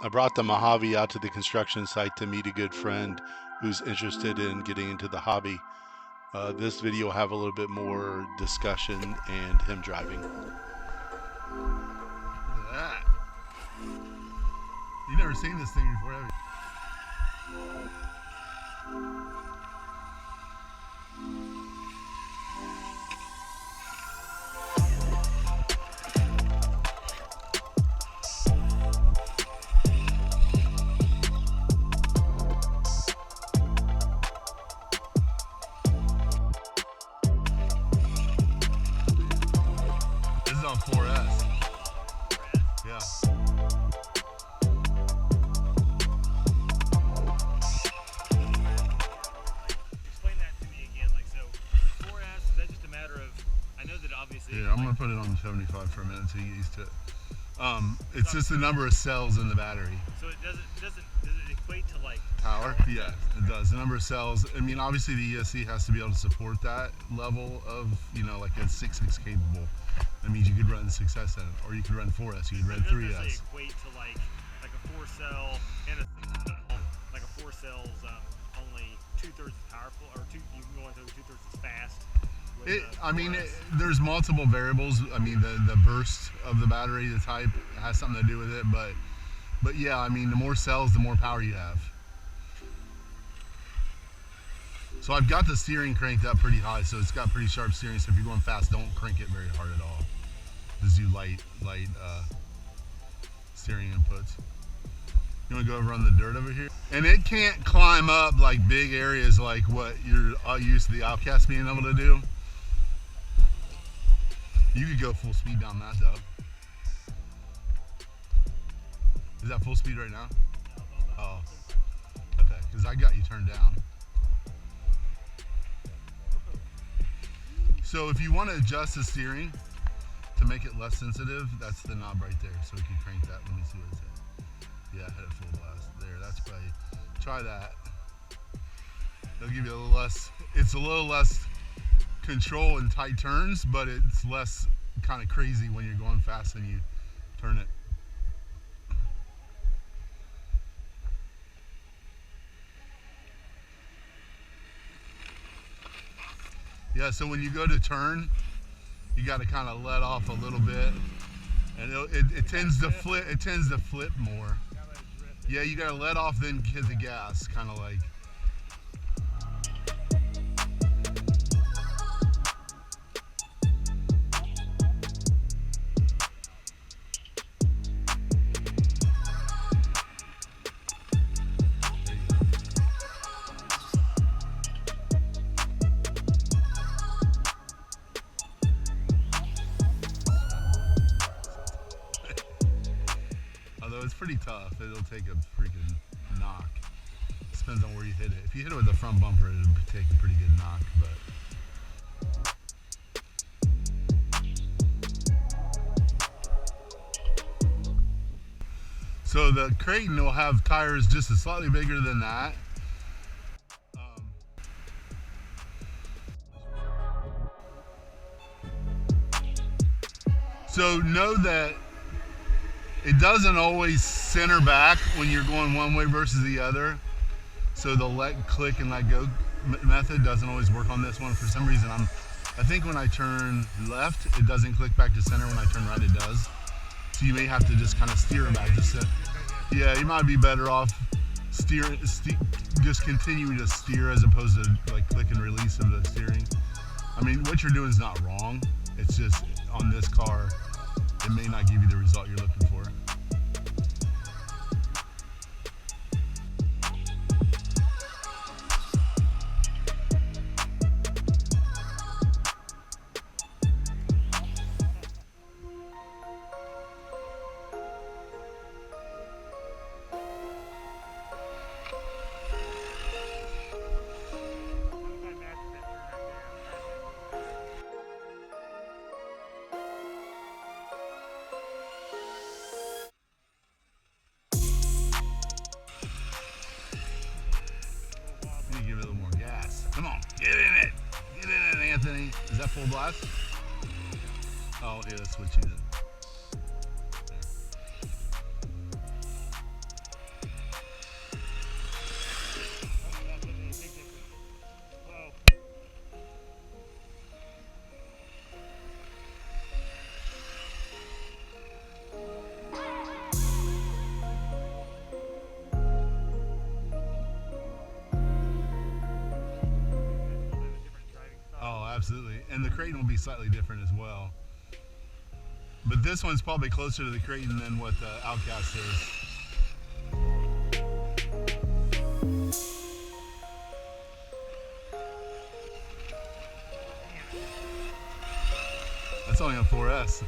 I brought the Mojave out to the construction site to meet a good friend who's interested in getting into the hobby. This video will have a little bit more discussion and him driving. Look at that. You've never seen this thing before, have you? This is on 4S. Yeah. Explain that to me again. Like, so 4S, is that just a matter of, I know that obviously. Yeah, I'm gonna put it on 75 for a minute until you get used to it. It's just the number of cells in the battery. So it does it equate to like Power? Yeah, it does. The number of cells. I mean, obviously the ESC has to be able to support that level of, you know, like it's 6.6 capable. That means you could run 6S in it, or you could run 4S, you could run 3S. It doesn't equate to like a 4-cell and a 6-cell. Like a 4-cell's only 2/3 as powerful, or you can go into 2/3 as fast. There's multiple variables. I mean, the burst of the battery, the type, has something to do with it. But yeah, I mean, the more cells, the more power you have. So I've got the steering cranked up pretty high, so it's got pretty sharp steering. So if you're going fast, don't crank it very hard at all. Just do light steering inputs. You want to go over on the dirt over here? And it can't climb up like big areas like what you're used to the Outcast being able to do. You could go full speed down that though. Is that full speed right now? Oh, okay, because I got you turned down. So if you want to adjust the steering to make it less sensitive, that's the knob right there. So we can crank that. Let me see what it's at. Yeah, hit it full blast. There, that's probably, try that. It'll give you a little less, it's a little less control in tight turns, but it's less kind of crazy when you're going fast and you turn it. Yeah, so when you go to turn, you got to kind of let off a little bit, and it tends to flip. It tends to flip more. Yeah, you got to let off, then hit the gas, kind of like. Although it's pretty tough, it'll take a freaking knock. It depends on where you hit it. If you hit it with the front bumper, it'll take a pretty good knock, but. So the Kraton will have tires just slightly bigger than that. So know that it doesn't always center back when you're going one way versus the other. So the let click and let go method doesn't always work on this one. For some reason, I think when I turn left, it doesn't click back to center. When I turn right, it does. So you may have to just kind of steer it back to center. Yeah, you might be better off just continuing to steer as opposed to like click and release of the steering. I mean, what you're doing is not wrong. It's just on this car, it may not give you the result you're looking for. Come on, get in it. Get in it, Anthony. Is that full blast? Oh, okay, let's switch you then. absolutely. And the Kraton will be slightly different as well. But this one's probably closer to the Kraton than what the Outcast is. That's only on 4S.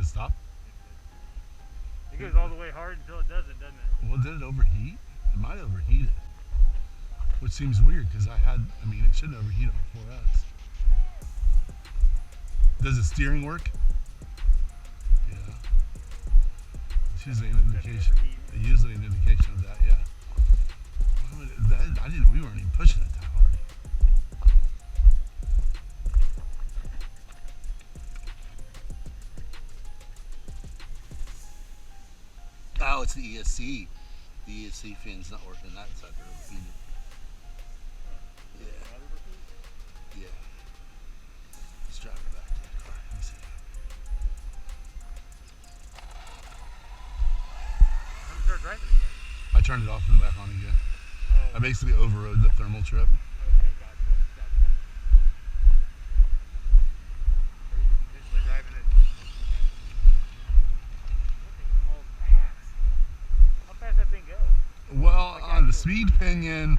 Stop. It goes all the way hard until it doesn't it? Well, did it overheat? It might overheat it. Which seems weird because it shouldn't overheat on 4S. Does the steering work? Yeah. It's usually an indication. Usually an indication of that, yeah. We weren't even pushing it that hard. Oh, it's the ESC. The ESC fan's not working. That sucker overheated. Yeah. Yeah. Let's drive it back to the car. Let me see. How do you start driving again? I turned it off and back on again. Oh. I basically overrode the thermal trip. Okay, gotcha. Are you eventually driving it? How fast that thing go? Well, on the speed pinion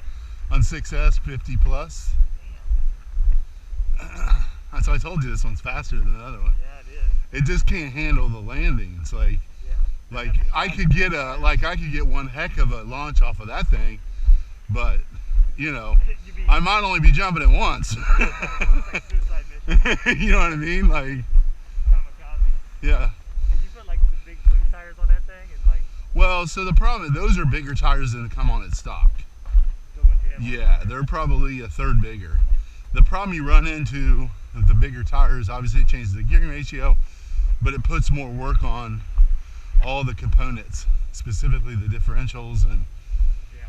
on 6S 50 plus. That's why I told you this one's faster than the other one. Yeah, it is. It just can't handle the landings. I could get one heck of a launch off of that thing, but I might only be jumping it once. Like suicide mission. You know what I mean? Like, Kamikaze. yeah. Did you put like the big balloon tires on that thing and like? Well, so the problem, those are bigger tires than come on at stock. The ones you have Yeah, they're probably a third bigger. The problem you run into with the bigger tires, obviously it changes the gearing ratio, but it puts more work on all the components, specifically the differentials. And Yeah.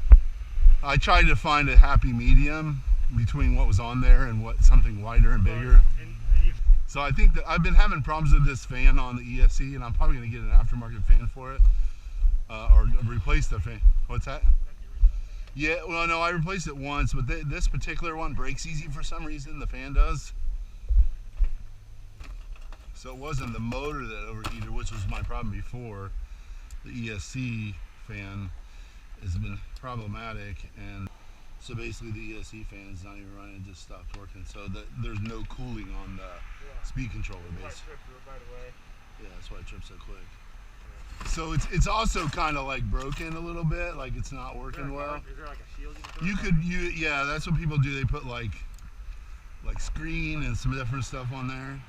I tried to find a happy medium between what was on there and what something wider and bigger. And you, So I think that I've been having problems with this fan on the ESC, and I'm probably going to get an aftermarket fan for it, or replace the fan. What's that? Yeah, well, no, I replaced it once, but this particular one breaks easy for some reason. The fan does. So it wasn't the motor that overheated, which was my problem before. The ESC fan has been problematic, and so basically the ESC fan is not even running; it just stopped working. So there's no cooling on the speed controller base. Yeah, that's why it tripped so quick. So it's also kind of like broken a little bit, like it's not working well. Is there like a shield you can put? Yeah, that's what people do. They put like screen and some different stuff on there.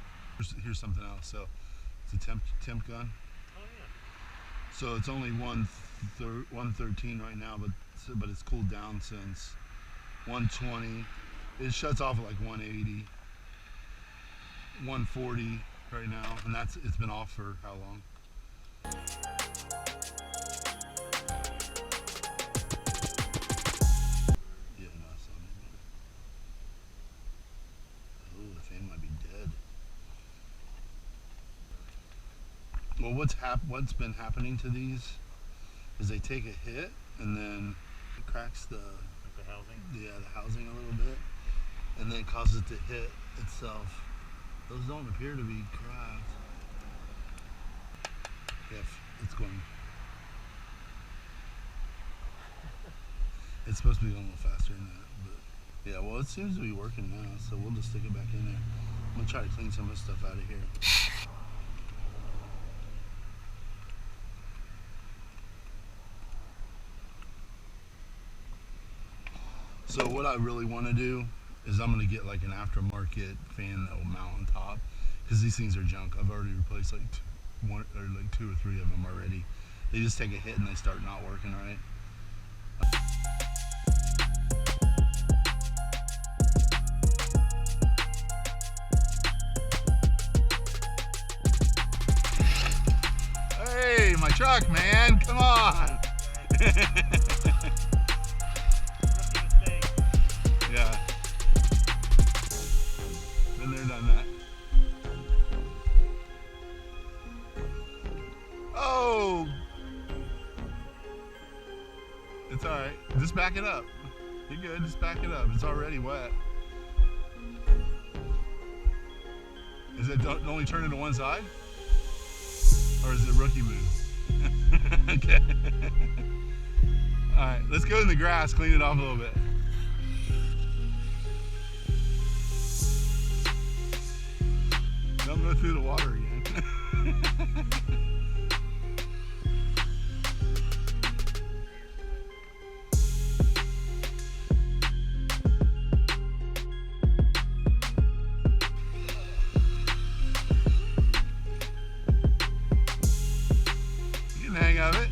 Here's something else. So it's a temp gun. Oh yeah. So it's only 113 right now, but it's cooled down since 120. It shuts off at like 180, 140 right now, and it's been off for how long? Yeah, no, it's not any better. Oh, the fan might be dead. Well, what's been happening to these is they take a hit and then it cracks the housing a little bit, and then causes it to hit itself. Those don't appear to be cracked. If it's going, it's supposed to be going a little faster than that, but yeah, well, it seems to be working now, so we'll just stick it back in there. I'm gonna try to clean some of this stuff out of here. So what I really want to do is I'm gonna get like an aftermarket fan that will mount on top, because these things are junk. I've already replaced like two or three of them already. They just take a hit and they start not working right. Hey, my truck, man, come on. Yeah. Been there, done that. Oh! It's alright. Just back it up. You're good, just back it up. It's already wet. Is it only turning to one side? Or is it rookie move? Okay. Alright, let's go in the grass, clean it off a little bit. Don't go through the water again. You can hang of it.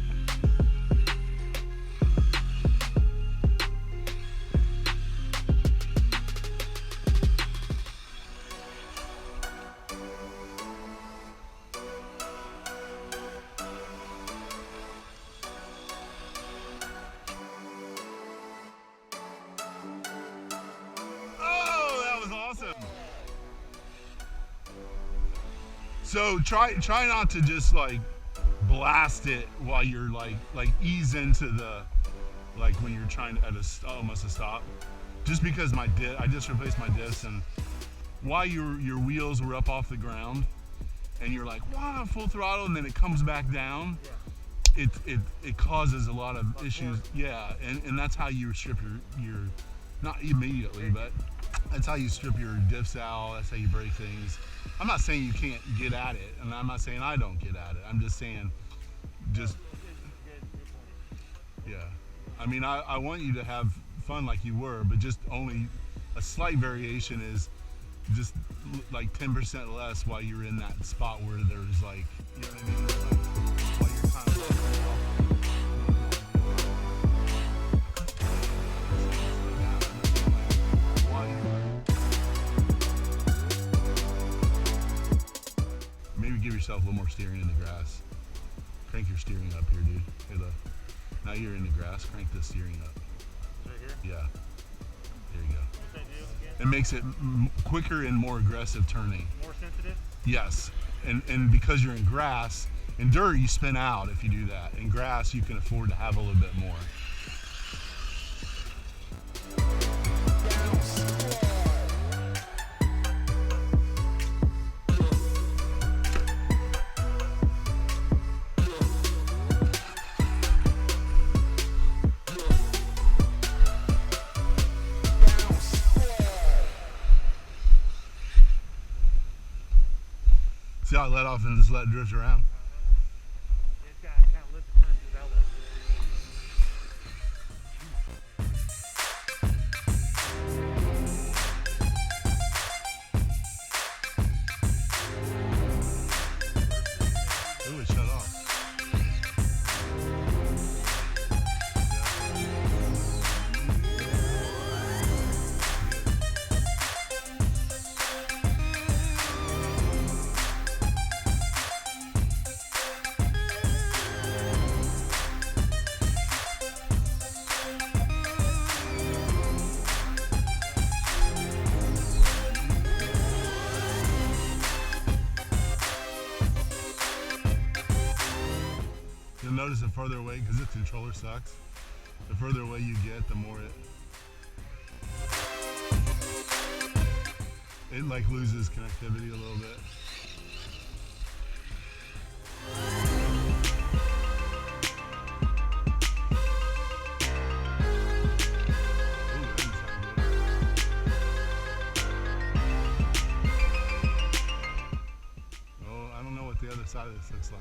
So try not to just like blast it while you're like ease into the, like when you're trying to almost a stop. Just because I just replaced my discs, and while your wheels were up off the ground and you're like, wow, full throttle, and then it comes back down, it causes a lot of issues. Yeah, and that's how you strip your not immediately, but that's how you strip your diffs out. That's how you break things. I'm not saying you can't get at it, and I'm not saying I don't get at it. I'm just saying, yeah. I mean, I want you to have fun like you were, but just only a slight variation is just like 10% less while you're in that spot where there's like, you know what I mean? Like, while you're kind of give yourself a little more steering in the grass. Crank your steering up here, dude. Hey, look. Now you're in the grass, crank the steering up. Right here? Yeah. There you go. What's that do again? It makes it quicker and more aggressive turning. More sensitive? Yes. And because you're in grass, in dirt you spin out if you do that. In grass you can afford to have a little bit more. See how I let off and just let it drift around? It's got kind of let the turn develop. Ooh, it shut off. You'll notice the further away, because this controller sucks, the further away you get, the more it like loses connectivity a little bit. Ooh, that didn't sound good. inside of this looks like.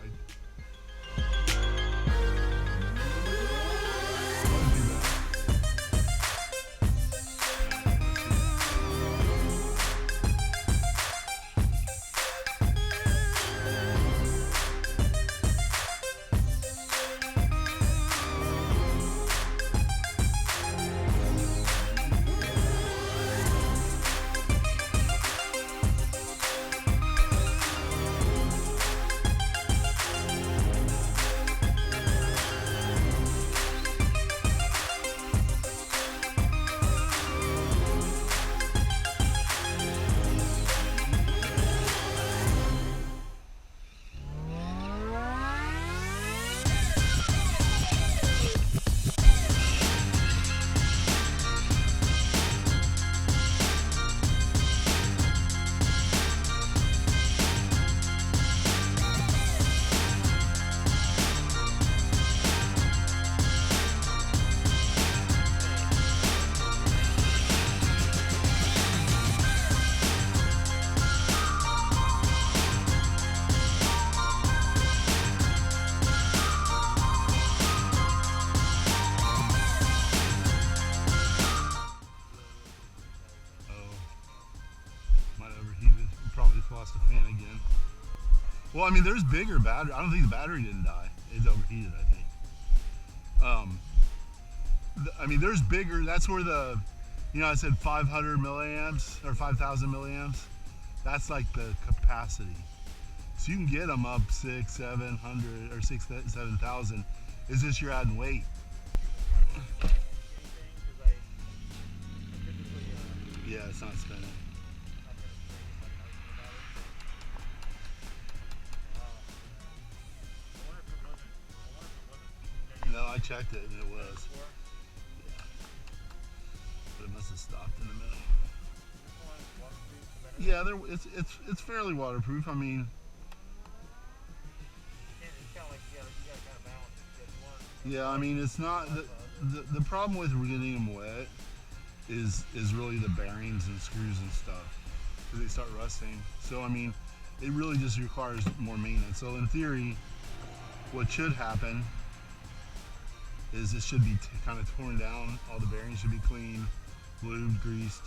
Lost the fan again. Well, I mean, there's bigger battery. I don't think the battery didn't die. It's overheated, I think. I mean, there's bigger. That's where the, you know, I said 500 milliamps or 5,000 milliamps. That's like the capacity. So you can get them up 600, 700, or 6,000, 7,000. It's just you're adding weight. Yeah, it's not spinning. No, I checked it and it was. Yeah. But it must have stopped in the middle. Yeah, it's fairly waterproof. I mean, yeah, I mean it's not the problem with getting them wet is really the bearings and screws and stuff because they start rusting. So I mean, it really just requires more maintenance. So in theory, what should happen is it should be kind of torn down. All the bearings should be clean, lubed, greased,